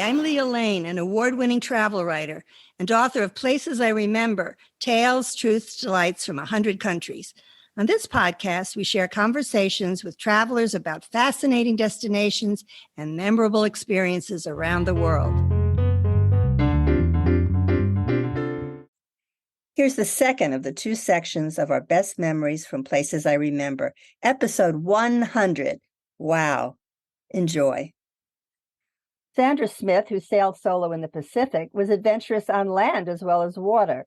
I'm Leah Lane, an award-winning travel writer and author of Places I Remember, Tales, Truths, Delights from 100 Countries. On this podcast, we share conversations with travelers about fascinating destinations and memorable experiences around the world. Here's the second of the two sections of our best memories from Places I Remember, episode 100. Wow. Enjoy. Sandra Smith, who sailed solo in the Pacific, was adventurous on land as well as water.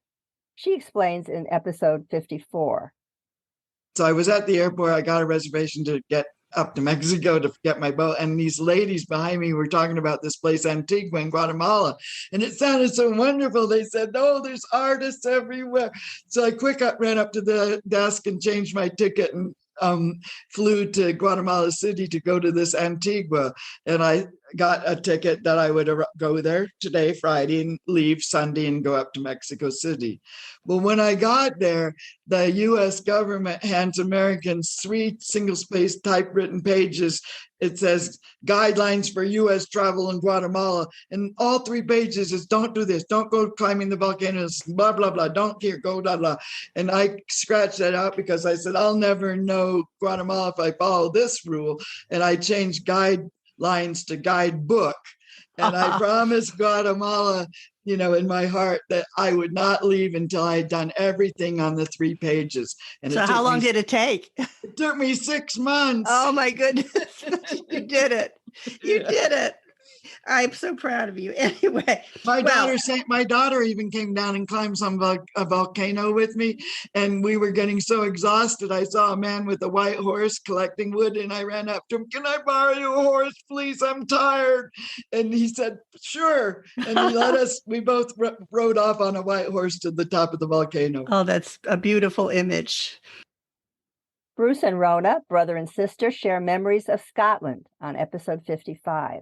She explains in episode 54. So I was at the airport. I got a reservation to get up to Mexico to get my boat. And these ladies behind me were talking about this place, Antigua in Guatemala. And it sounded so wonderful. They said, oh, there's artists everywhere. So I ran up to the desk and changed my ticket and flew to Guatemala City to go to this Antigua. And I got a ticket that I would go there today, Friday, and leave Sunday and go up to Mexico City. Well, when I got there, the U.S. government hands Americans 3 single-spaced typewritten pages. It says guidelines for U.S. travel in Guatemala. And all 3 pages is don't do this, don't go climbing the volcanoes, blah, blah, blah, don't here, go, blah, blah. And I scratched that out because I said, I'll never know Guatemala if I follow this rule. And I changed guidelines to guidebook. And I promised Guatemala, in my heart that I would not leave until I had done everything on the 3 pages. And so how long did it take? It took me 6 months. Oh my goodness. You did it. You did it. I'm so proud of you. Anyway, my daughter even came down and climbed a volcano with me, and we were getting so exhausted. I saw a man with a white horse collecting wood, and I ran up to him. Can I borrow your horse, please? I'm tired. And he said, sure. And he let us. We both rode off on a white horse to the top of the volcano. Oh, that's a beautiful image. Bruce and Rona, brother and sister, share memories of Scotland on episode 55.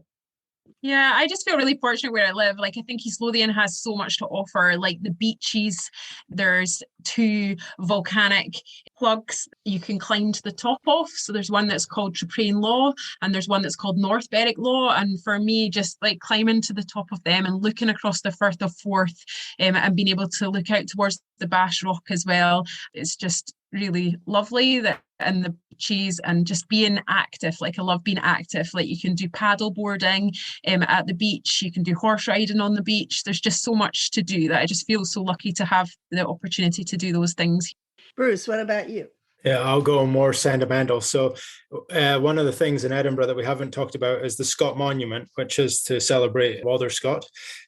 Yeah, I just feel really fortunate where I live. I think East Lothian has so much to offer, like the beaches. There's 2 volcanic plugs you can climb to the top of. So there's one that's called Traprain Law and there's one that's called North Berwick Law. And for me, just climbing to the top of them and looking across the Firth of Forth and being able to look out towards the Bash Rock as well, it's just really lovely and the beaches and just being active. I love being active. You can do paddle boarding at the beach, you can do horse riding on the beach. There's just so much to do that I just feel so lucky to have the opportunity to do those things. Bruce, what about you? Yeah, I'll go more sentimental. So one of the things in Edinburgh that we haven't talked about is the Scott Monument, which is to celebrate Walter Scott.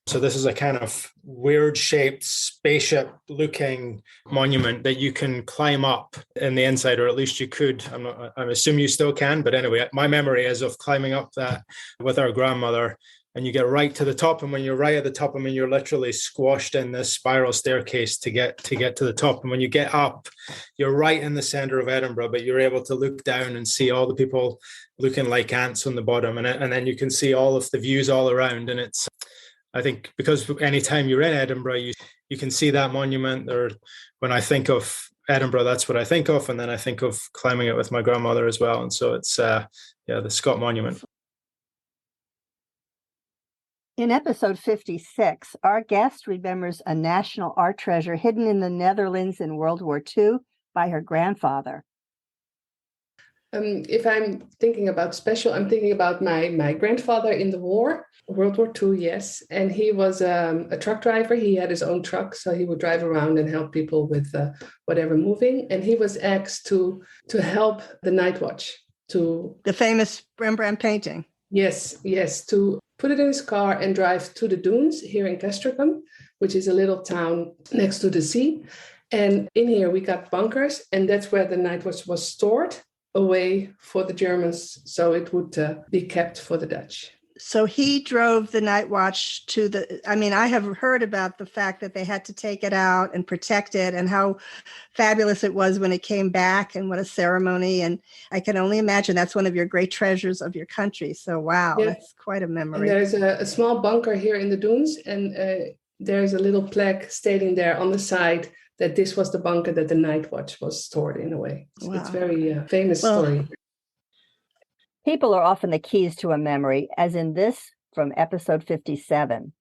So this is a kind of weird-shaped, spaceship-looking monument that you can climb up in the inside, or at least you could. I assume you still can, but anyway, my memory is of climbing up that with our grandmother. And you get right to the top. And when you're right at the top, you're literally squashed in this spiral staircase to get to the top. And when you get up, you're right in the center of Edinburgh, but you're able to look down and see all the people looking like ants on the bottom. And then you can see all of the views all around. And it's, I think, because anytime you're in Edinburgh, you can see that monument. Or when I think of Edinburgh, that's what I think of. And then I think of climbing it with my grandmother as well. And so it's, the Scott Monument. In episode 56, our guest remembers a national art treasure hidden in the Netherlands in World War II by her grandfather. If I'm thinking about special, I'm thinking about my grandfather in the war, World War II, yes. And he was a truck driver. He had his own truck, so he would drive around and help people with whatever moving. And he was asked to help the night watch. The famous Rembrandt painting. Yes, to put it in his car and drive to the dunes here in Castricum, which is a little town next to the sea. And in here we got bunkers, and that's where the night watch was stored away for the Germans, so it would be kept for the Dutch. So he drove the night watch I have heard about the fact that they had to take it out and protect it and how fabulous it was when it came back and what a ceremony. And I can only imagine that's one of your great treasures of your country. So, wow, yeah. That's quite a memory. And there's a small bunker here in the dunes, and there's a little plaque stating there on the side that this was the bunker that the night watch was stored in a way. Wow. It's very famous story. People are often the keys to a memory, as in this from episode 57?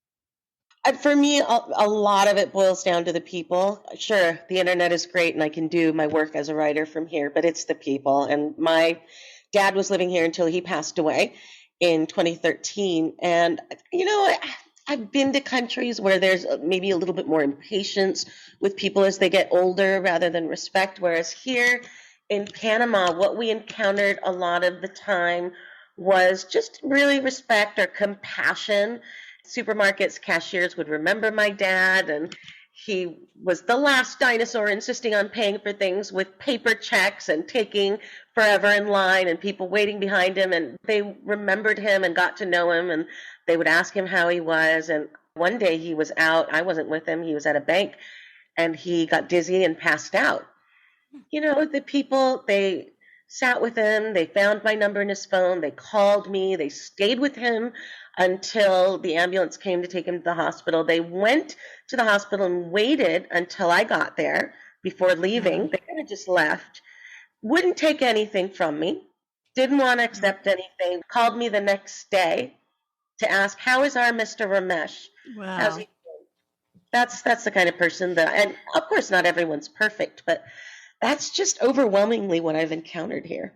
For me, a lot of it boils down to the people. Sure, the internet is great and I can do my work as a writer from here, but it's the people. And my dad was living here until he passed away in 2013. And, I've been to countries where there's maybe a little bit more impatience with people as they get older rather than respect. Whereas here in Panama, what we encountered a lot of the time was just really respect or compassion. Supermarkets cashiers would remember my dad, and he was the last dinosaur insisting on paying for things with paper checks and taking forever in line and people waiting behind him, and they remembered him and got to know him, and they would ask him how he was. And one day he was out, I wasn't with him, he was at a bank, and he got dizzy and passed out. The people, they sat with him, they found my number in his phone, they called me, they stayed with him until the ambulance came to take him to the hospital. They went to the hospital and waited until I got there before leaving. They kind of just left, wouldn't take anything from me, didn't want to accept anything, called me the next day to ask, how is our Mr. Ramesh? Wow. How's he doing? That's the kind of person that, and of course not everyone's perfect, but that's just overwhelmingly what I've encountered here.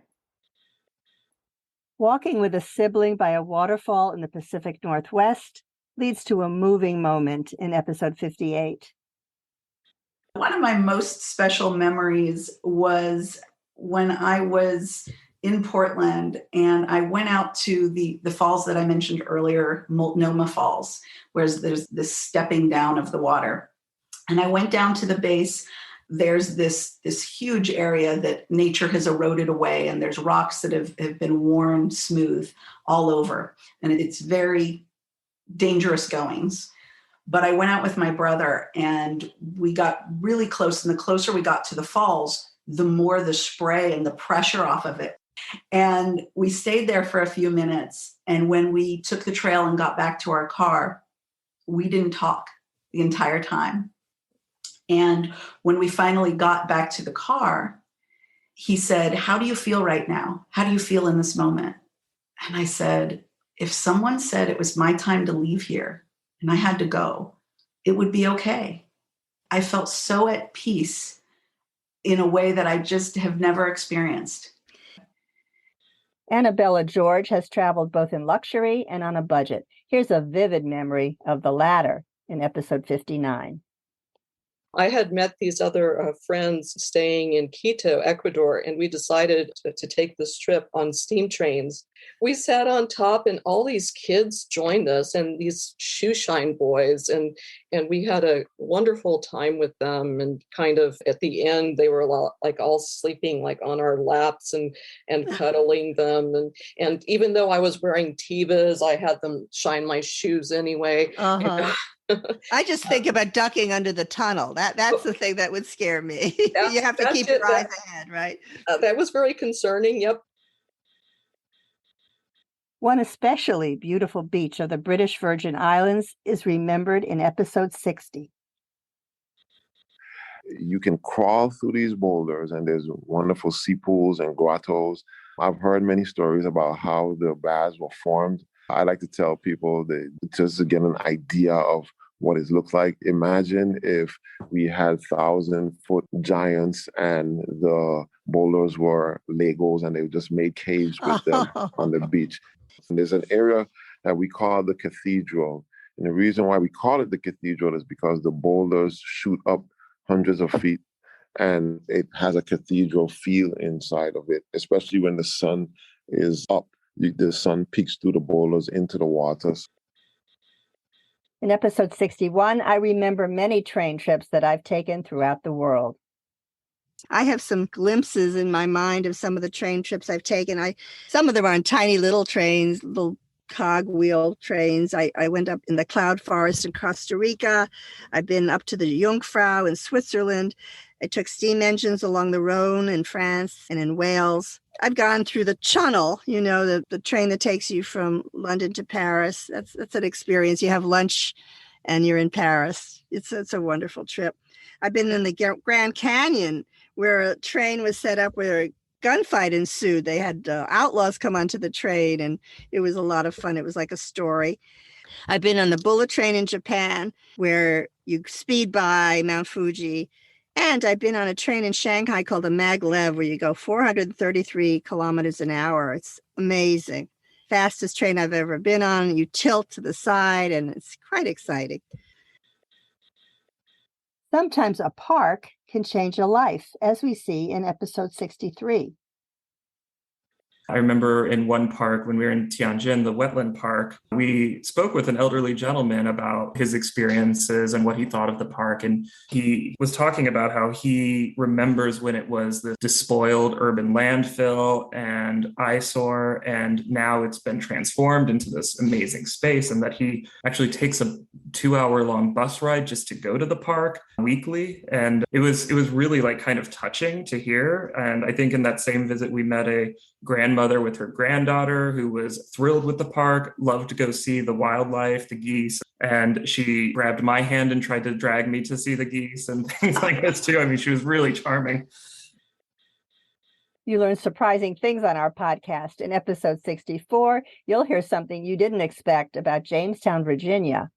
Walking with a sibling by a waterfall in the Pacific Northwest leads to a moving moment in episode 58. One of my most special memories was when I was in Portland and I went out to the falls that I mentioned earlier, Multnomah Falls, where there's this stepping down of the water. And I went down to the base. There's this huge area that nature has eroded away, and there's rocks that have been worn smooth all over. And it's very dangerous goings. But I went out with my brother and we got really close. And the closer we got to the falls, the more the spray and the pressure off of it. And we stayed there for a few minutes. And when we took the trail and got back to our car, we didn't talk the entire time. And when we finally got back to the car, he said, how do you feel right now? How do you feel in this moment? And I said, if someone said it was my time to leave here and I had to go, it would be okay. I felt so at peace in a way that I just have never experienced. Annabella George has traveled both in luxury and on a budget. Here's a vivid memory of the latter in episode 59. I had met these other friends staying in Quito, Ecuador, and we decided to take this trip on steam trains. We sat on top and all these kids joined us and these shoe shine boys, and we had a wonderful time with them. And kind of at the end, they were all sleeping like on our laps and cuddling them. And even though I was wearing Tevas, I had them shine my shoes anyway. Uh-huh. I just think about ducking under the tunnel. That's the thing that would scare me. You have to keep your eyes ahead, right? That was very concerning. Yep. One especially beautiful beach of the British Virgin Islands is remembered in episode 60. You can crawl through these boulders and there's wonderful sea pools and grottos. I've heard many stories about how the baths were formed. I like to tell people that just to get an idea of what it looks like. Imagine if we had 1,000-foot giants and the boulders were Legos and they just made caves with them on the beach. And there's an area that we call the cathedral. And the reason why we call it the cathedral is because the boulders shoot up hundreds of feet and it has a cathedral feel inside of it, especially when the sun is up. The sun peeks through the boulders into the waters. In episode 61, I remember many train trips that I've taken throughout the world. I have some glimpses in my mind of some of the train trips I've taken. Some of them are on tiny little trains, little cogwheel trains. I went up in the cloud forest in Costa Rica. I've been up to the Jungfrau in Switzerland. I took steam engines along the Rhone in France and in Wales. I've gone through the Channel, the train that takes you from London to Paris. That's an experience. You have lunch and you're in Paris. It's a wonderful trip. I've been in the Grand Canyon where a train was set up where gunfight ensued. They had outlaws come onto the train, and it was a lot of fun. It was like a story. I've been on the bullet train in Japan, where you speed by Mount Fuji. And I've been on a train in Shanghai called the maglev, where you go 433 kilometers an hour. It's amazing. Fastest train I've ever been on. You tilt to the side, and it's quite exciting. Sometimes a park can change a life, as we see in episode 63. I remember in one park when we were in Tianjin, the wetland park, we spoke with an elderly gentleman about his experiences and what he thought of the park. And he was talking about how he remembers when it was the despoiled urban landfill and eyesore, and now it's been transformed into this amazing space, and that he actually takes a 2-hour-long bus ride just to go to the park weekly. And it was really like kind of touching to hear. And I think in that same visit, we met a grandmother with her granddaughter who was thrilled with the park, loved to go see the wildlife, the geese. And she grabbed my hand and tried to drag me to see the geese and things like this too. I mean, she was really charming. You learn surprising things on our podcast. In episode 64, you'll hear something you didn't expect about Jamestown, Virginia.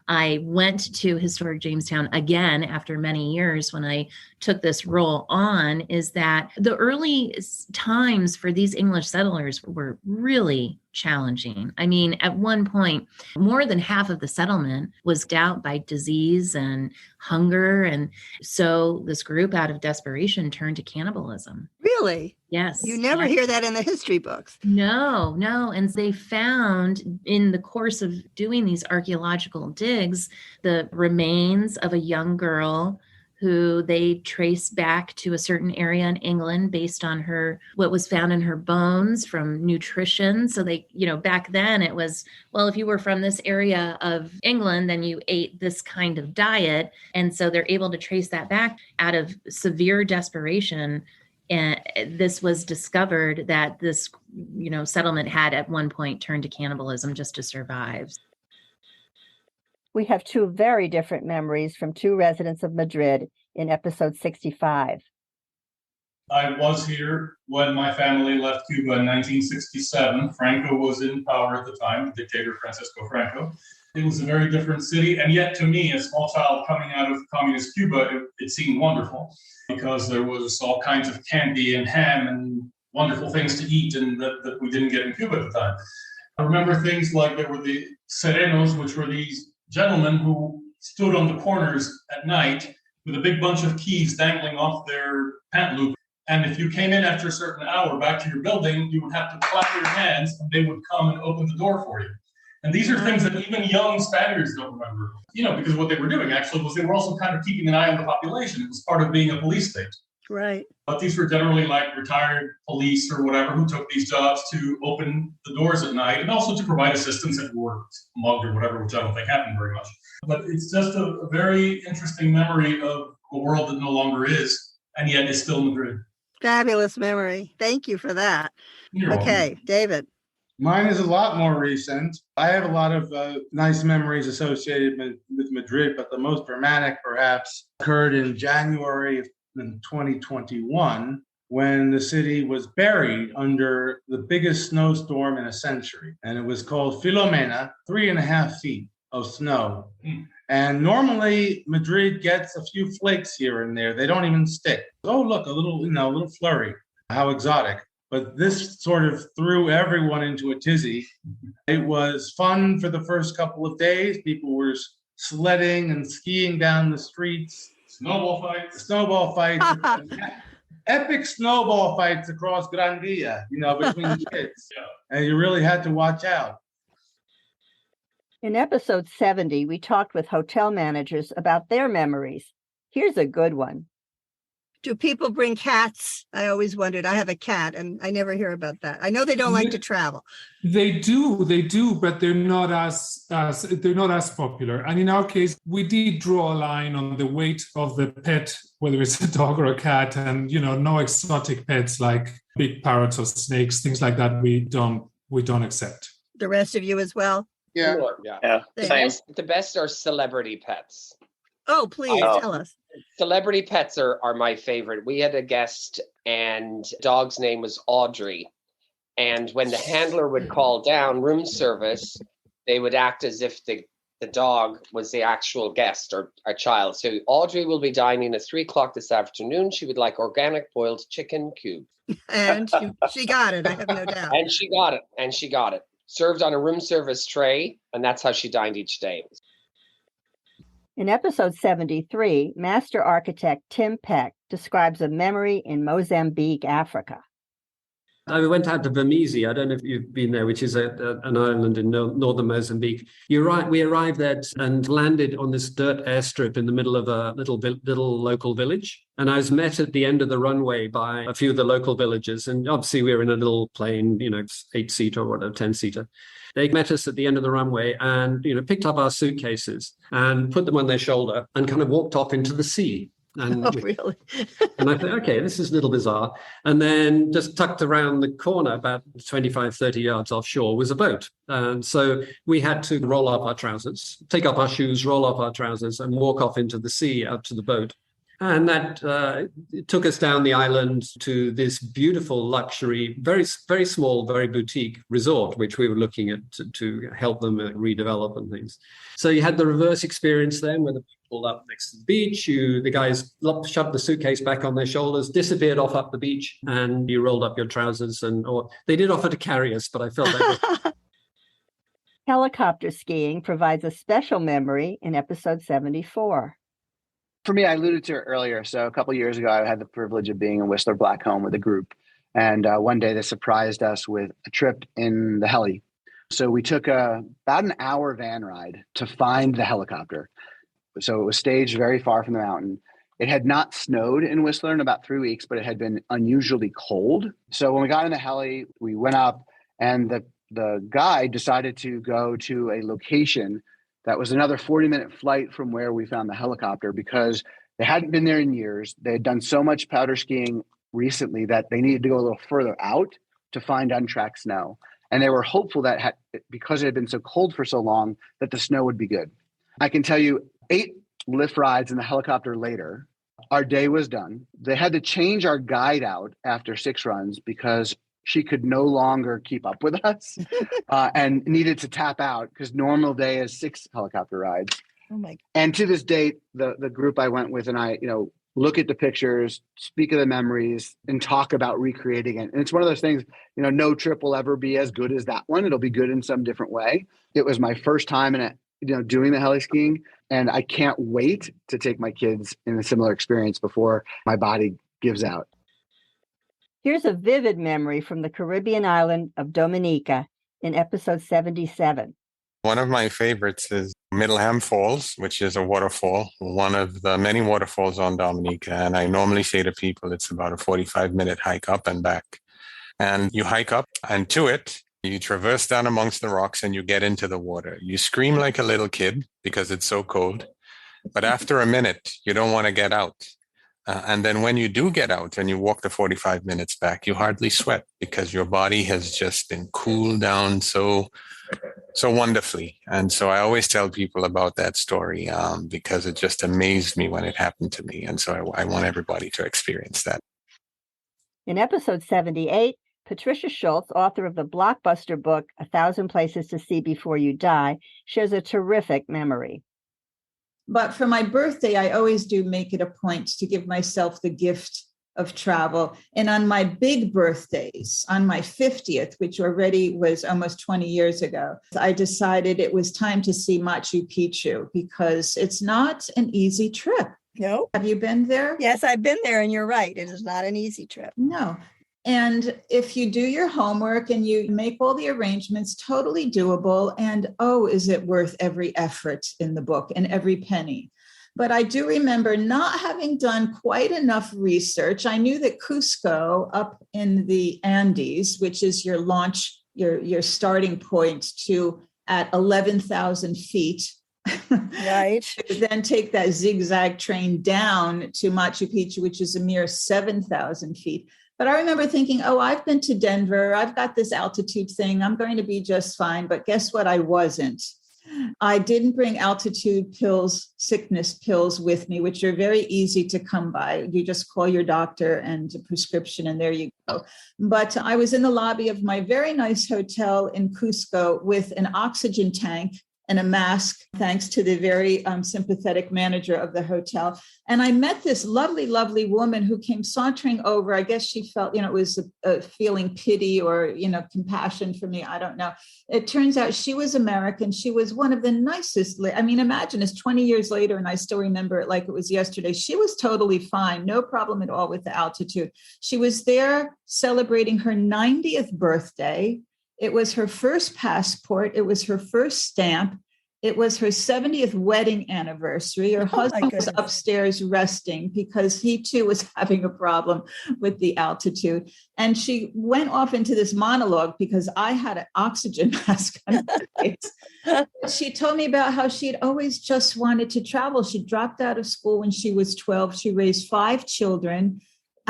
I went to historic Jamestown again after many years when I took this role on, is that the early times for these English settlers were really challenging. I mean, at one point, more than half of the settlement was out by disease and hunger. And so this group, out of desperation, turned to cannibalism. Really? Yes. You never hear that in the history books. No. And they found in the course of doing these archaeological digs, the remains of a young girl who they traced back to a certain area in England based on what was found in her bones from nutrition. So they, back then it was, well, if you were from this area of England, then you ate this kind of diet. And so they're able to trace that back out of severe desperation. And this was discovered that this, settlement had at one point turned to cannibalism just to survive. We have two very different memories from two residents of Madrid in episode 65. I was here when my family left Cuba in 1967. Franco was in power at the time, dictator Francisco Franco. It was a very different city. And yet to me, a small child coming out of communist Cuba, it seemed wonderful because there was all kinds of candy and ham and wonderful things to eat and that we didn't get in Cuba at the time. I remember things like there were the serenos, which were these gentlemen who stood on the corners at night with a big bunch of keys dangling off their pant loop. And if you came in after a certain hour back to your building, you would have to clap your hands and they would come and open the door for you. And these are things that even young Spaniards don't remember, because what they were doing actually was they were also kind of keeping an eye on the population. It was part of being a police state. Right. But these were generally like retired police or whatever who took these jobs to open the doors at night and also to provide assistance if you were mugged or whatever, which I don't think happened very much. But it's just a very interesting memory of a world that no longer is, and yet is still Madrid. Fabulous memory. Thank you for that. You're okay, welcome. David. Mine is a lot more recent. I have a lot of nice memories associated with Madrid, but the most dramatic perhaps occurred in January of 2021 when the city was buried under the biggest snowstorm in a century. And it was called Filomena, 3.5 feet of snow. And normally Madrid gets a few flakes here and there. They don't even stick. Oh, look, a little flurry. How exotic. But this sort of threw everyone into a tizzy. It was fun for the first couple of days. People were sledding and skiing down the streets. Snowball fights. Epic snowball fights across Gran Via, between the kids. Yeah. And you really had to watch out. In episode 70, we talked with hotel managers about their memories. Here's a good one. Do people bring cats? I always wondered. I have a cat and I never hear about that. I know they don't like to travel. They do, but they're not as popular. And in our case, we did draw a line on the weight of the pet, whether it's a dog or a cat, and no exotic pets like big parrots or snakes, things like that we don't accept. The rest of you as well? Yeah. The best are celebrity pets. Oh, please tell us. Celebrity pets are my favorite. We had a guest and dog's name was Audrey. And when the handler would call down room service, they would act as if the dog was the actual guest or a child. So Audrey will be dining at 3:00 this afternoon. She would like organic boiled chicken cube. And she got it, I have no doubt. And she got it. Served on a room service tray, and that's how she dined each day. In episode 73, master architect Tim Peck describes a memory in Mozambique, Africa. I went out to Vemizi. I don't know if you've been there, which is an island in northern Mozambique. We arrived there and landed on this dirt airstrip in the middle of a little local village. And I was met at the end of the runway by a few of the local villagers. And obviously we were in a little plane, 8-seater or whatever, 10-seater. They met us at the end of the runway and, picked up our suitcases and put them on their shoulder and kind of walked off into the sea. And, really? And I thought, okay, this is a little bizarre. And then just tucked around the corner, about 25, 30 yards offshore, was a boat. And so we had to roll up our trousers, take up our shoes, roll up our trousers, and walk off into the sea up to the boat. And that took us down the island to this beautiful luxury, very, very small, very boutique resort, which we were looking at to help them redevelop and things. So you had the reverse experience then, where the pulled up next to the beach. The guys shoved the suitcase back on their shoulders, disappeared off up the beach, and you rolled up your trousers. Or they did offer to carry us, but I felt that. Helicopter skiing provides a special memory in episode 74. For me, I alluded to it earlier. So a couple of years ago, I had the privilege of being in Whistler Blackcomb with a group. And one day they surprised us with a trip in the heli. So we took about an hour van ride to find the helicopter. So it was staged very far from the mountain. It had not snowed in Whistler in about 3 weeks, but it had been unusually cold. So when we got in the heli, we went up and the guide decided to go to a location that was another 40-minute flight from where we found the helicopter because they hadn't been there in years. They had done so much powder skiing recently that they needed to go a little further out to find untracked snow. And they were hopeful that because it had been so cold for so long, that the snow would be good. I can tell you, 8 lift rides in the helicopter later, our day was done. They had to change our guide out after 6 runs because she could no longer keep up with us and needed to tap out because normal day is 6 helicopter rides. Oh my God. And to this date, the group I went with and I, look at the pictures, speak of the memories, and talk about recreating it. And it's one of those things, no trip will ever be as good as that one. It'll be good in some different way. It was my first time in doing the heli-skiing, and I can't wait to take my kids in a similar experience before my body gives out. Here's a vivid memory from the Caribbean island of Dominica in episode 77. One of my favorites is Middleham Falls, which is a waterfall, one of the many waterfalls on Dominica. And I normally say to people, it's about a 45-minute hike up and back. And you hike up and to it, you traverse down amongst the rocks and you get into the water. You scream like a little kid because it's so cold. But after a minute, you don't want to get out. And then when you do get out and you walk the 45 minutes back, you hardly sweat because your body has just been cooled down so wonderfully. And so I always tell people about that story because it just amazed me when it happened to me. And so I want everybody to experience that. In episode 78, Patricia Schultz, author of the blockbuster book, 1,000 Places to See Before You Die, shares a terrific memory. But for my birthday, I always do make it a point to give myself the gift of travel. And on my big birthdays, on my 50th, which already was almost 20 years ago, I decided it was time to see Machu Picchu because it's not an easy trip. No. Have you been there? Yes, I've been there, and you're right. It is not an easy trip. No. And if you do your homework and you make all the arrangements, totally doable. And is it worth every effort in the book and every penny? But I do remember not having done quite enough research. I knew that Cusco up in the Andes, which is your launch, your starting point to at 11,000 feet. Right. Then take that zigzag train down to Machu Picchu, which is a mere 7,000 feet. But I remember thinking, I've been to Denver. I've got this altitude thing. I'm going to be just fine. But guess what? I wasn't. I didn't bring altitude pills, sickness pills with me, which are very easy to come by. You just call your doctor and a prescription, and there you go. But I was in the lobby of my very nice hotel in Cusco with an oxygen tank and a mask, thanks to the very sympathetic manager of the hotel. And I met this lovely, lovely woman who came sauntering over. I guess she felt, it was a feeling pity or, compassion for me. I don't know. It turns out she was American. She was one of the nicest. Imagine it's 20 years later and I still remember it like it was yesterday. She was totally fine. No problem at all with the altitude. She was there celebrating her 90th birthday. It was her first passport. It was her first stamp. It was her 70th wedding anniversary. Her husband was upstairs resting because he too was having a problem with the altitude. And she went off into this monologue because I had an oxygen mask on her face. She told me about how she had always just wanted to travel. She dropped out of school when she was 12. She raised 5 children.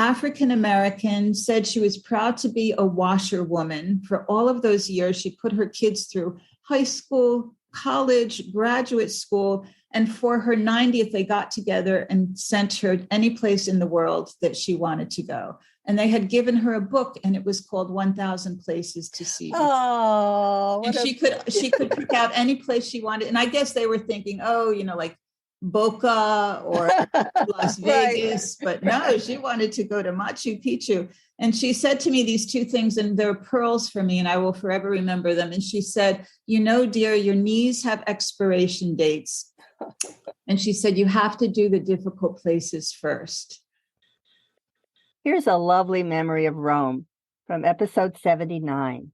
African-American, said she was proud to be a washerwoman. For all of those years, she put her kids through high school, college, graduate school, and for her 90th, they got together and sent her any place in the world that she wanted to go. And they had given her a book, and it was called 1,000 Places to See. Oh, and she could pick out any place she wanted. And I guess they were thinking, like Boca or Las Vegas, but no, she wanted to go to Machu Picchu. And she said to me these 2 things, and they're pearls for me, and I will forever remember them. And she said, dear, your knees have expiration dates. And she said, you have to do the difficult places first. Here's a lovely memory of Rome from episode 79.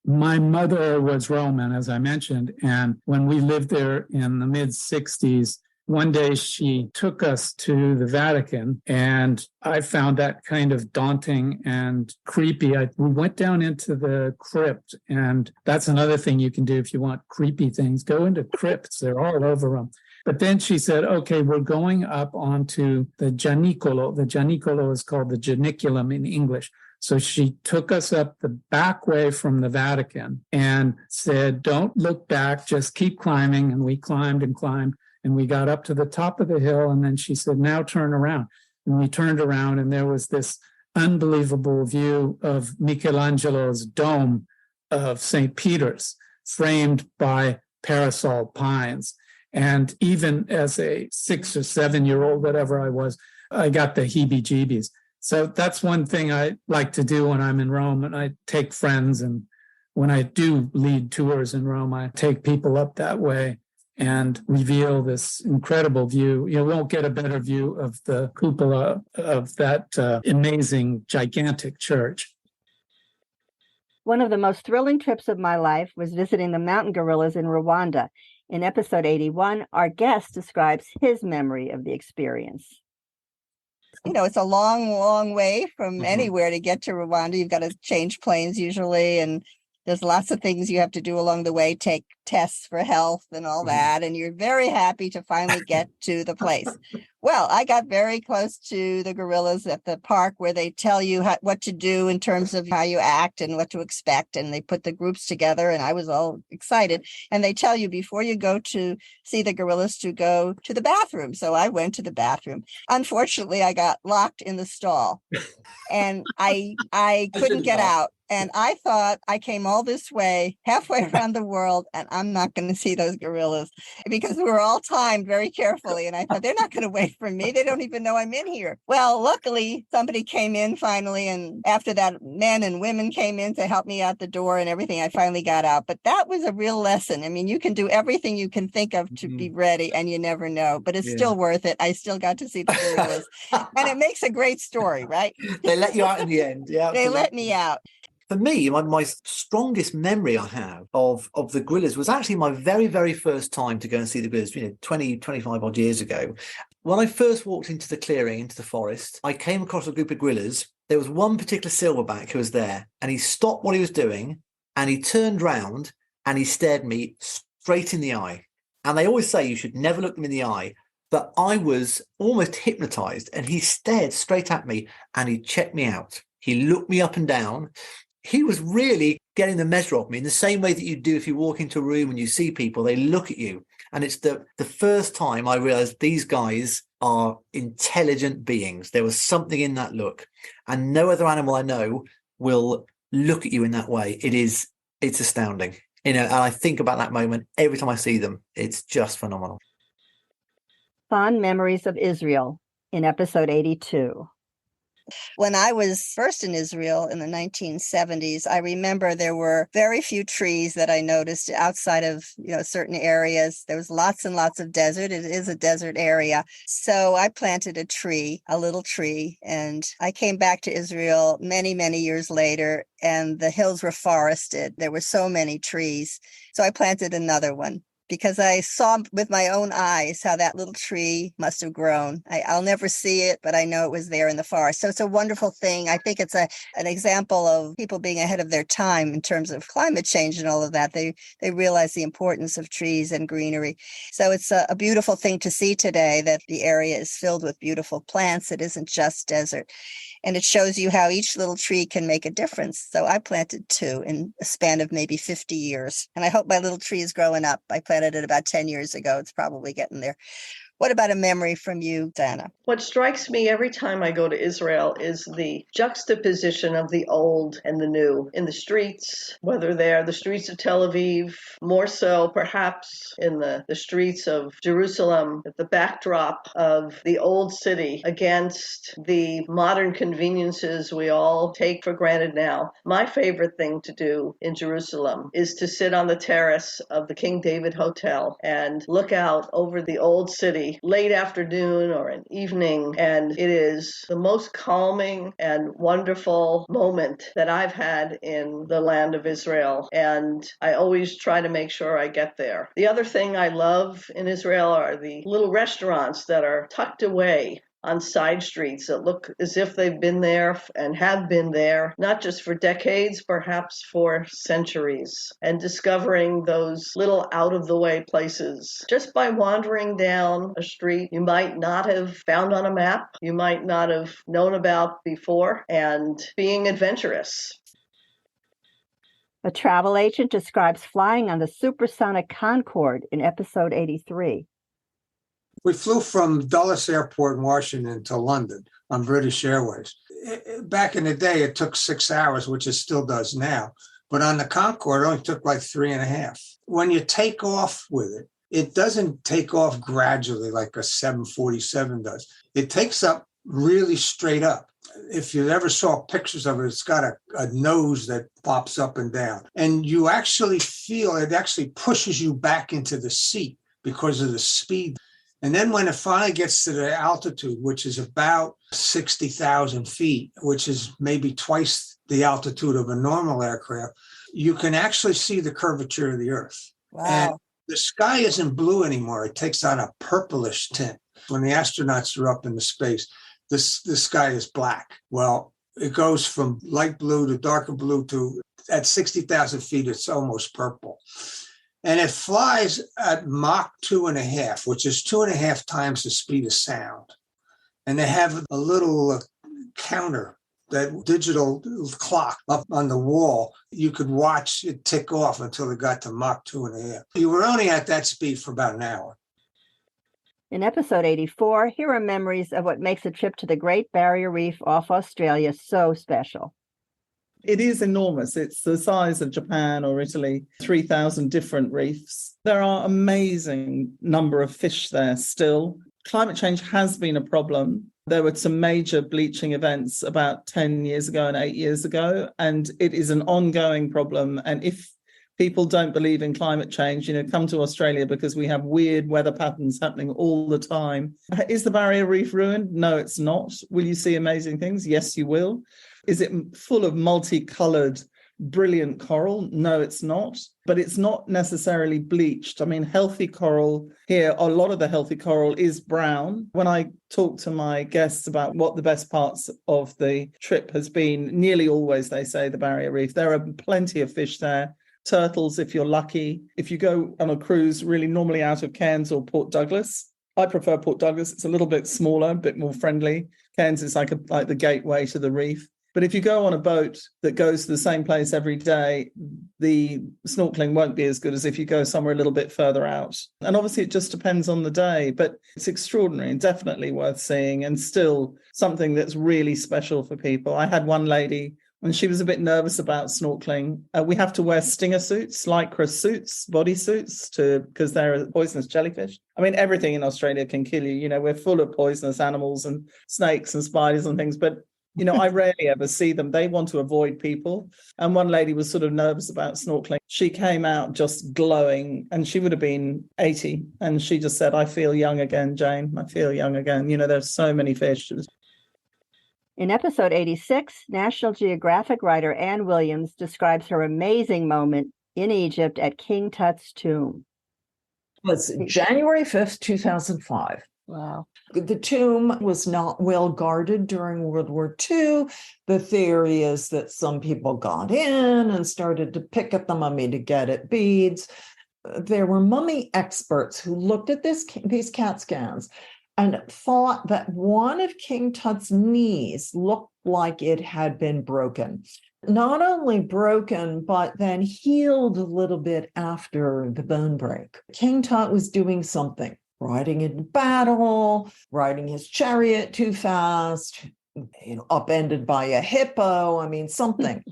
My mother was Roman, as I mentioned, and when we lived there in the mid-60s, one day she took us to the Vatican, and I found that kind of daunting and creepy. We went down into the crypt, and that's another thing you can do if you want creepy things. Go into crypts. They're all over them. But then she said, okay, we're going up onto the Gianicolo. The Gianicolo is called the Janiculum in English. So she took us up the back way from the Vatican and said, don't look back, just keep climbing. And we climbed and climbed, and we got up to the top of the hill. And then she said, now turn around. And we turned around, and there was this unbelievable view of Michelangelo's dome of St. Peter's, framed by parasol pines. And even as a 6 or 7-year-old, whatever I was, I got the heebie-jeebies. So that's one thing I like to do when I'm in Rome, and I take friends. And when I do lead tours in Rome, I take people up that way and reveal this incredible view. You won't get a better view of the cupola of that amazing, gigantic church. One of the most thrilling trips of my life was visiting the mountain gorillas in Rwanda. In episode 81, our guest describes his memory of the experience. It's a long, long way from anywhere to get to Rwanda. You've got to change planes usually, and there's lots of things you have to do along the way, take tests for health and all that, and you're very happy to finally get to the place. Well, I got very close to the gorillas at the park where they tell you what to do in terms of how you act and what to expect, and they put the groups together, and I was all excited. And they tell you before you go to see the gorillas to go to the bathroom. So I went to the bathroom. Unfortunately, I got locked in the stall, and I couldn't get out. And I thought I came all this way, halfway around the world, and I'm not going to see those gorillas because we were all timed very carefully. And I thought, they're not going to wait for me. They don't even know I'm in here. Well, luckily, somebody came in finally. And after that, men and women came in to help me out the door and everything. I finally got out. But that was a real lesson. I mean, you can do everything you can think of to be ready, and you never know. But it's still worth it. I still got to see the gorillas. And it makes a great story, right? They let you out in the end. Yeah, they let me out. For me, my strongest memory I have of the gorillas was actually my very, very first time to go and see the gorillas, 20, 25 odd years ago. When I first walked into the clearing, into the forest, I came across a group of gorillas. There was one particular silverback who was there, and he stopped what he was doing, and he turned round, and he stared me straight in the eye. And they always say you should never look them in the eye, but I was almost hypnotized, and he stared straight at me, and he checked me out. He looked me up and down. he was really getting the measure of me in the same way that you do if you walk into a room and you see people, they look at you. And it's the first time I realized these guys are intelligent beings. There was something in that look. And no other animal I know will look at you in that way. It's astounding. And I think about that moment every time I see them. It's just phenomenal. Fond memories of Israel in episode 82. When I was first in Israel in the 1970s, I remember there were very few trees that I noticed outside of certain areas. There was lots and lots of desert. It is a desert area. So I planted a little tree, and I came back to Israel many, many years later, and the hills were forested. There were so many trees. So I planted another one, because I saw with my own eyes how that little tree must have grown. I'll never see it, but I know it was there in the forest. So it's a wonderful thing. I think it's an example of people being ahead of their time in terms of climate change and all of that. They realize the importance of trees and greenery. So it's a beautiful thing to see today, that the area is filled with beautiful plants. It isn't just desert. And it shows you how each little tree can make a difference. So I planted 2 in a span of maybe 50 years. And I hope my little tree is growing up. I planted it about 10 years ago. It's probably getting there. What about a memory from you, Dana? What strikes me every time I go to Israel is the juxtaposition of the old and the new in the streets, whether they're the streets of Tel Aviv, more so perhaps in the streets of Jerusalem, at the backdrop of the old city against the modern conveniences we all take for granted now. My favorite thing to do in Jerusalem is to sit on the terrace of the King David Hotel and look out over the old city late afternoon or an evening, and it is the most calming and wonderful moment that I've had in the land of Israel, and I always try to make sure I get there. The other thing I love in Israel are the little restaurants that are tucked away on side streets that look as if they've been there and have been there, not just for decades, perhaps for centuries, and discovering those little out-of-the-way places. Just by wandering down a street you might not have found on a map, you might not have known about before, and being adventurous. A travel agent describes flying on the supersonic Concorde in episode 83. We flew from Dulles Airport in Washington to London on British Airways. Back in the day, it took 6 hours, which it still does now. But on the Concorde, it only took like 3.5. When you take off with it, it doesn't take off gradually like a 747 does. It takes up really straight up. If you ever saw pictures of it, it's got a nose that pops up and down. And you actually feel it actually pushes you back into the seat because of the speed. And then when it finally gets to the altitude, which is about 60,000 feet, which is maybe twice the altitude of a normal aircraft, you can actually see the curvature of the Earth. Wow. And the sky isn't blue anymore. It takes on a purplish tint. When the astronauts are up into space, the sky is black. Well, it goes from light blue to darker blue to, at 60,000 feet, it's almost purple. And it flies at Mach 2.5, which is 2.5 times the speed of sound. And they have a little counter, that digital clock up on the wall. You could watch it tick off until it got to Mach 2.5. You were only at that speed for about an hour. In episode 84, here are memories of what makes a trip to the Great Barrier Reef off Australia so special. It is enormous. It's the size of Japan or Italy, 3,000 different reefs. There are amazing number of fish there still. Climate change has been a problem. There were some major bleaching events about 10 years ago and 8 years ago, and it is an ongoing problem. And if people don't believe in climate change, come to Australia because we have weird weather patterns happening all the time. Is the barrier reef ruined? No, it's not. Will you see amazing things? Yes, you will. Is it full of multicolored, brilliant coral? No, it's not. But it's not necessarily bleached. I mean, healthy coral here, a lot of the healthy coral is brown. When I talk to my guests about what the best parts of the trip has been, nearly always they say the barrier reef. There are plenty of fish there. Turtles, if you're lucky. If you go on a cruise, really normally out of Cairns or Port Douglas. I prefer Port Douglas. It's a little bit smaller, a bit more friendly. Cairns is like the gateway to the reef. But if you go on a boat that goes to the same place every day, the snorkeling won't be as good as if you go somewhere a little bit further out. And obviously it just depends on the day, but it's extraordinary and definitely worth seeing, and still something that's really special for people. I had one lady, when she was a bit nervous about snorkeling, we have to wear stinger suits, lycra suits, body suits, because they're poisonous jellyfish. I mean, everything in Australia can kill you. You know, we're full of poisonous animals and snakes and spiders and things, but you know, I rarely ever see them. They want to avoid people. And one lady was sort of nervous about snorkeling. She came out just glowing, and she would have been 80. And she just said, I feel young again, Jane. I feel young again. You know, there's so many fish. In episode 86, National Geographic writer Anne Williams describes her amazing moment in Egypt at King Tut's tomb. It was January 5th, 2005. Wow. The tomb was not well guarded during World War II. The theory is that some people got in and started to pick at the mummy to get at beads. There were mummy experts who looked at these CAT scans and thought that one of King Tut's knees looked like it had been broken. Not only broken, but then healed a little bit after the bone break. King Tut was doing something. Riding in battle, riding his chariot too fast, upended by a hippo, I mean, something,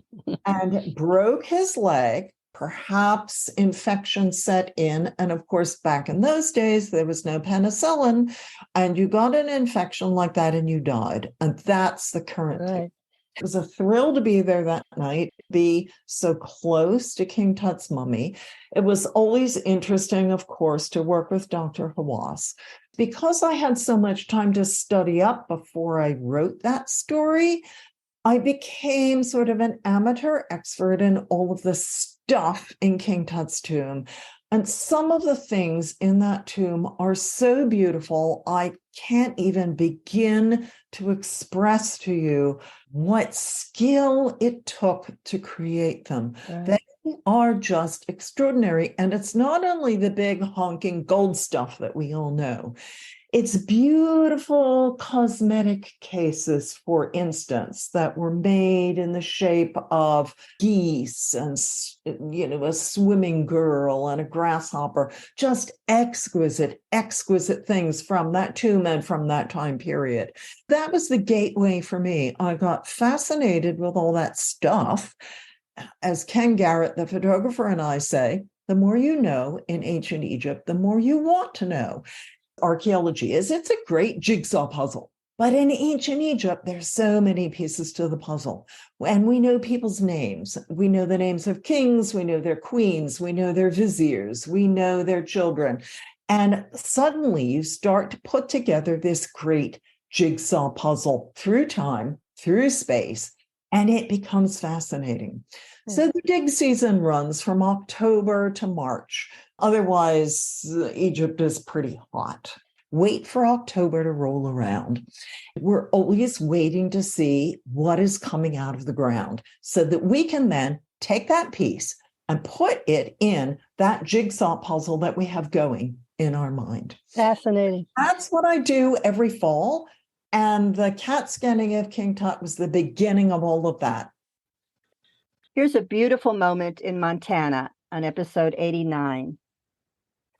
and broke his leg. Perhaps infection set in. And of course, back in those days, there was no penicillin, and you got an infection like that and you died. And that's the current thing. It was a thrill to be there that night, be so close to King Tut's mummy. It was always interesting, of course, to work with Dr. Hawass. Because I had so much time to study up before I wrote that story, I became sort of an amateur expert in all of the stuff in King Tut's tomb. And some of the things in that tomb are so beautiful, I can't even begin to express to you what skill it took to create them. Right. They are just extraordinary. And it's not only the big honking gold stuff that we all know. It's beautiful cosmetic cases, for instance, that were made in the shape of geese and, a swimming girl and a grasshopper. Just exquisite, exquisite things from that tomb and from that time period. That was the gateway for me. I got fascinated with all that stuff. As Ken Garrett, the photographer, and I say, the more you know in ancient Egypt, the more you want to know. Archaeology it's a great jigsaw puzzle, but in ancient Egypt there's so many pieces to the puzzle, and we know people's names. We know the names of kings, we know their queens, we know their viziers, we know their children, and suddenly you start to put together this great jigsaw puzzle through time, through space, and it becomes fascinating. So the dig season runs from October to March. Otherwise, Egypt is pretty hot. Wait for October to roll around. We're always waiting to see what is coming out of the ground so that we can then take that piece and put it in that jigsaw puzzle that we have going in our mind. Fascinating. That's what I do every fall. And the CAT scanning of King Tut was the beginning of all of that. Here's a beautiful moment in Montana on episode 89.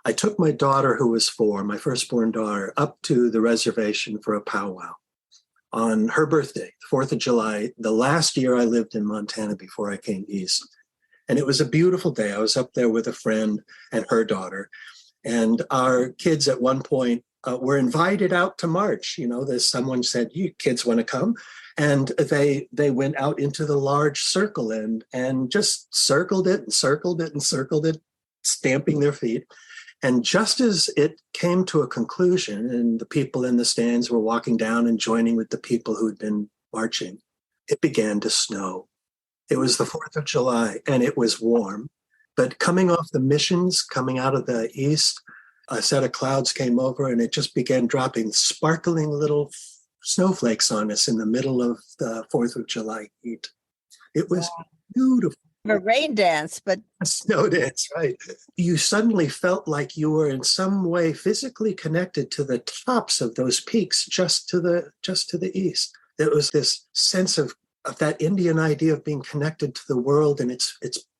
I took my daughter, who was 4, my firstborn daughter, up to the reservation for a powwow on her birthday, the 4th of July, the last year I lived in Montana before I came east. And it was a beautiful day. I was up there with a friend and her daughter. And our kids at one point were invited out to march. Someone said, you kids want to come? And they went out into the large circle and just circled it and circled it and circled it, stamping their feet. And just as it came to a conclusion and the people in the stands were walking down and joining with the people who'd been marching, it began to snow. It was the 4th of July and it was warm. But coming off the missions, coming out of the east, a set of clouds came over and it just began dropping sparkling little snowflakes on us in the middle of the 4th of July heat. It was beautiful. A rain dance, but a snow dance, right? You suddenly felt like you were in some way physically connected to the tops of those peaks just to the east. There was this sense of that Indian idea of being connected to the world and its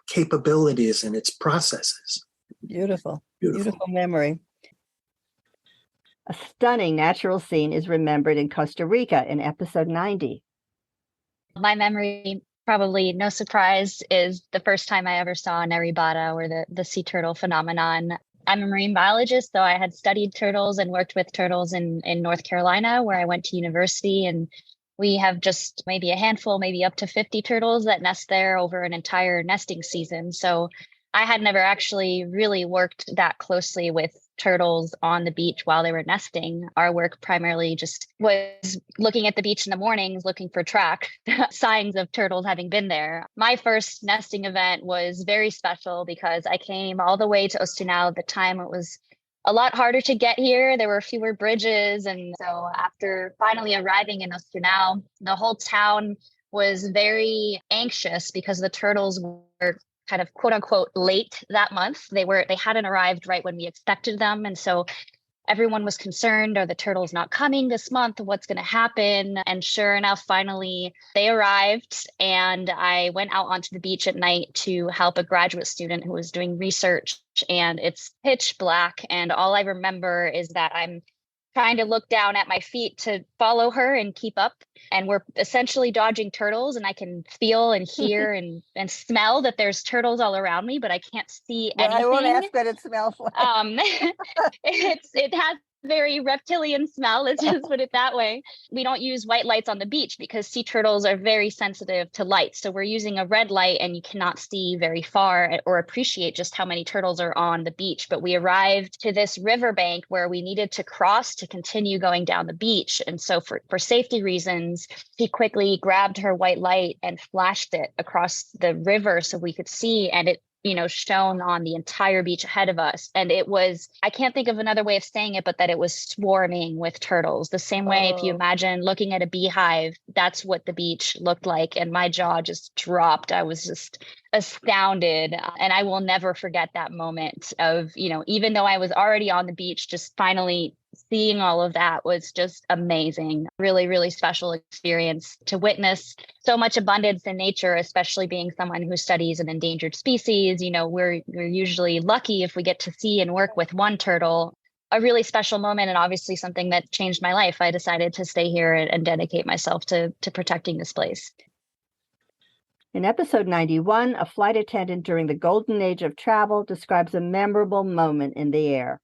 capabilities and its processes. Beautiful. Beautiful memory. A stunning natural scene is remembered in Costa Rica in episode 90. My memory, probably no surprise, is the first time I ever saw an Nereida, or the sea turtle phenomenon. I'm a marine biologist, so I had studied turtles and worked with turtles in North Carolina, where I went to university. And we have just maybe a handful, maybe up to 50 turtles that nest there over an entire nesting season. So I had never actually really worked that closely with turtles on the beach while they were nesting. Our work primarily just was looking at the beach in the mornings, looking for track signs of turtles having been there. My first nesting event was very special because I came all the way to Ostinau. At the time, it was a lot harder to get here. There were fewer bridges. And so after finally arriving in Ostinau, the whole town was very anxious because the turtles were kind of quote unquote late that month. They hadn't arrived right when we expected them. And so everyone was concerned, are the turtles not coming this month? What's going to happen? And sure enough, finally they arrived, and I went out onto the beach at night to help a graduate student who was doing research, and it's pitch black. And all I remember is that I'm trying to look down at my feet to follow her and keep up. And we're essentially dodging turtles, and I can feel and hear and smell that there's turtles all around me, but I can't see anything. I won't ask what it smells like. It has very reptilian smell, let's just put it that way. We don't use white lights on the beach because sea turtles are very sensitive to light. So we're using a red light, and you cannot see very far or appreciate just how many turtles are on the beach. But we arrived to this riverbank where we needed to cross to continue going down the beach. And so for safety reasons, she quickly grabbed her white light and flashed it across the river so we could see, and it shone on the entire beach ahead of us. And it was, I can't think of another way of saying it, but that it was swarming with turtles. The same way, if you imagine looking at a beehive, that's what the beach looked like. And my jaw just dropped. I was just astounded. And I will never forget that moment of, even though I was already on the beach, just finally seeing all of that was just amazing. Really, really special experience to witness so much abundance in nature, especially being someone who studies an endangered species. We're usually lucky if we get to see and work with one turtle. A really special moment, and obviously something that changed my life. I decided to stay here and dedicate myself to protecting this place. In episode 91, a flight attendant during the golden age of travel describes a memorable moment in the air.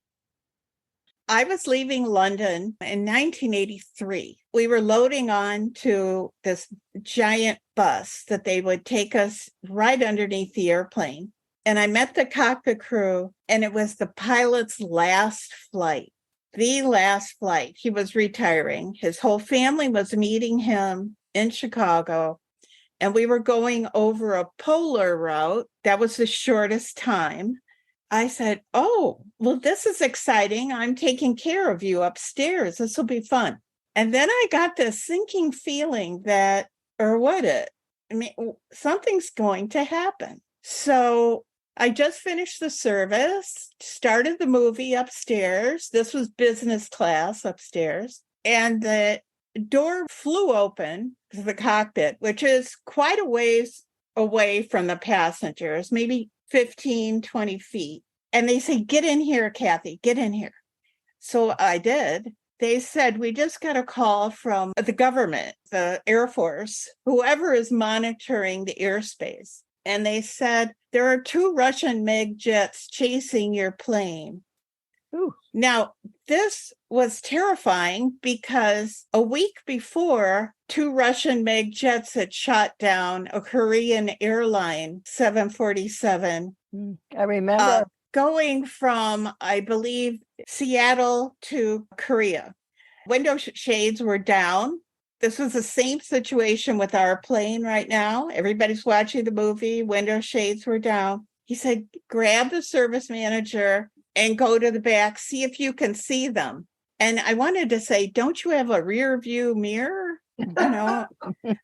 I was leaving London in 1983. We were loading on to this giant bus that they would take us right underneath the airplane. And I met the cockpit crew, and it was the pilot's last flight. The last flight. He was retiring. His whole family was meeting him in Chicago. And we were going over a polar route. That was the shortest time. I said, oh, well, this is exciting. I'm taking care of you upstairs. This will be fun. And then I got this sinking feeling that, or would it? Something's going to happen. So I just finished the service, started the movie upstairs. This was business class upstairs. And the door flew open to the cockpit, which is quite a ways away from the passengers, maybe 15, 20 feet. And they say, get in here, Kathy, get in here. So I did. They said, we just got a call from the government, the Air Force, whoever is monitoring the airspace. And they said, there are 2 Russian MiG jets chasing your plane. Ooh. Now, this was terrifying because a week before, 2 Russian MiG jets had shot down a Korean airline 747. I remember. Going from, I believe, Seattle to Korea. Window shades were down. This was the same situation with our plane right now. Everybody's watching the movie. Window shades were down. He said, grab the service manager and go to the back, see if you can see them. And I wanted to say, don't you have a rear view mirror?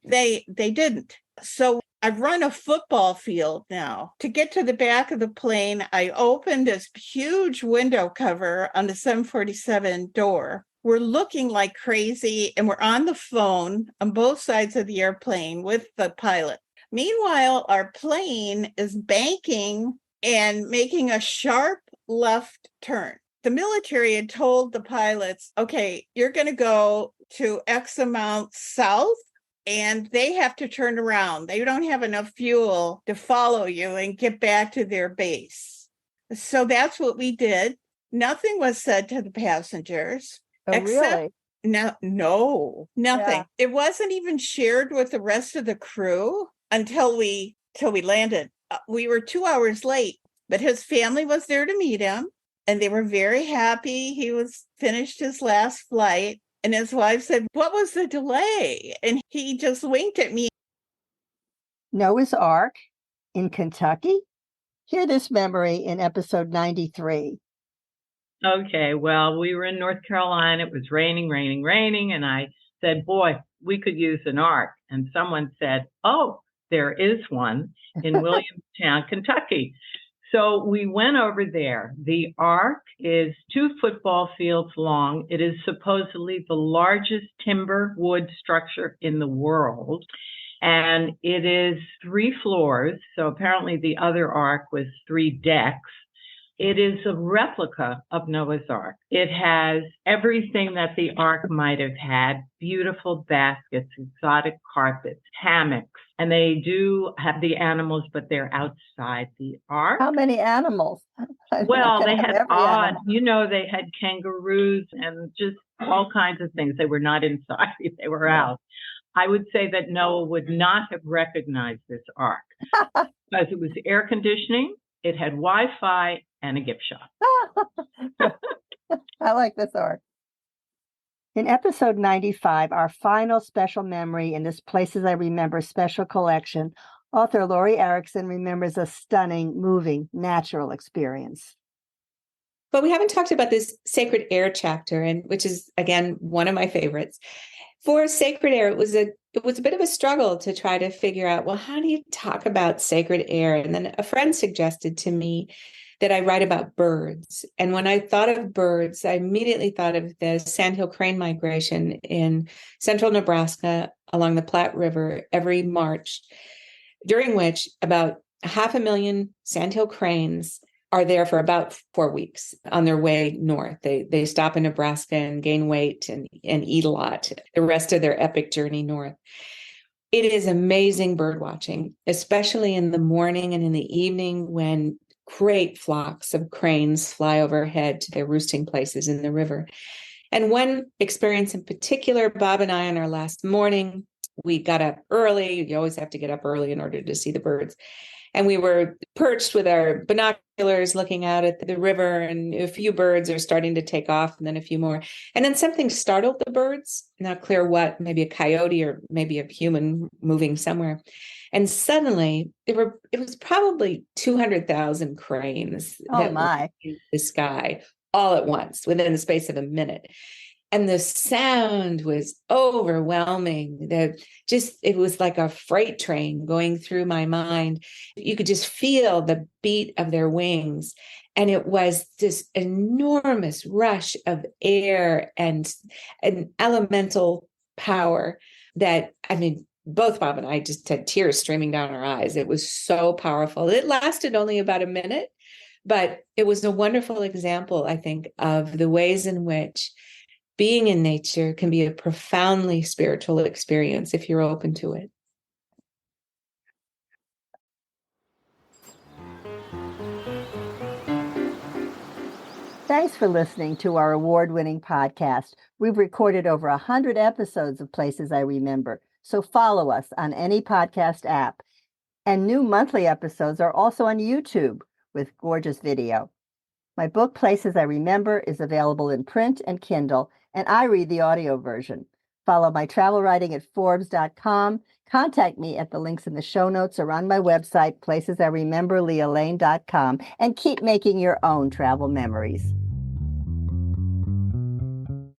They didn't. So I've run a football field now. To get to the back of the plane, I opened this huge window cover on the 747 door. we're looking like crazy and we're on the phone on both sides of the airplane with the pilot. Meanwhile, our plane is banking and making a sharp left turn. The military had told the pilots, okay, you're going to go to X amount south, and they have to turn around. They don't have enough fuel to follow you and get back to their base. So that's what we did. Nothing was said to the passengers. Really? No, nothing. Yeah. It wasn't even shared with the rest of the crew until we landed. We were 2 hours late, but his family was there to meet him, and they were very happy. He was finished his last flight, and his wife said, "What was the delay?" And he just winked at me. Noah's Ark in Kentucky? Hear this memory in episode 93. Okay, well, we were in North Carolina. It was raining, and I said, boy, we could use an ark. And someone said, oh, there is one in Williamstown, Kentucky. So we went over there. The ark is 2 football fields long. It is supposedly the largest timber wood structure in the world. And it is 3 floors. So apparently the other ark was 3 decks. It is a replica of Noah's Ark. It has everything that the Ark might have had: beautiful baskets, exotic carpets, hammocks, and they do have the animals, but they're outside the Ark. How many animals? Well, they had they had kangaroos and just all kinds of things. They were not inside, they were out. I would say that Noah would not have recognized this Ark because it was air conditioning, it had Wi-Fi, and a gift shop. I like this Ark. In episode 95, our final special memory in this Places I Remember special collection, author Lori Erickson remembers a stunning, moving, natural experience. But we haven't talked about this sacred air chapter, and which is, again, one of my favorites. For sacred air, it was a bit of a struggle to try to figure out, well, how do you talk about sacred air? And then a friend suggested to me that I write about birds. And when I thought of birds, I immediately thought of the sandhill crane migration in central Nebraska along the Platte River every March, during which about 500,000 sandhill cranes are there for about 4 weeks on their way north. They stop in Nebraska and gain weight and eat a lot the rest of their epic journey north. It is amazing bird watching, especially in the morning and in the evening when great flocks of cranes fly overhead to their roosting places in the river. And one experience in particular, Bob and I on our last morning, we got up early. You always have to get up early in order to see the birds. And we were perched with our binoculars looking out at the river, and a few birds are starting to take off, and then a few more. And then something startled the birds, not clear what, maybe a coyote or maybe a human moving somewhere. And suddenly it was probably 200,000 cranes that were in the sky all at once within the space of a minute. And the sound was overwhelming. It was like a freight train going through my mind. You could just feel the beat of their wings. And it was this enormous rush of air and an elemental power that, both Bob and I just had tears streaming down our eyes. It was so powerful. It lasted only about a minute, but it was a wonderful example, I think, of the ways in which being in nature can be a profoundly spiritual experience if you're open to it. Thanks for listening to our award-winning podcast. We've recorded over 100 episodes of Places I Remember, so follow us on any podcast app. And new monthly episodes are also on YouTube with gorgeous video. My book, Places I Remember, is available in print and Kindle, and I read the audio version. Follow my travel writing at Forbes.com. Contact me at the links in the show notes or on my website, placesirememberlealane.com, and keep making your own travel memories.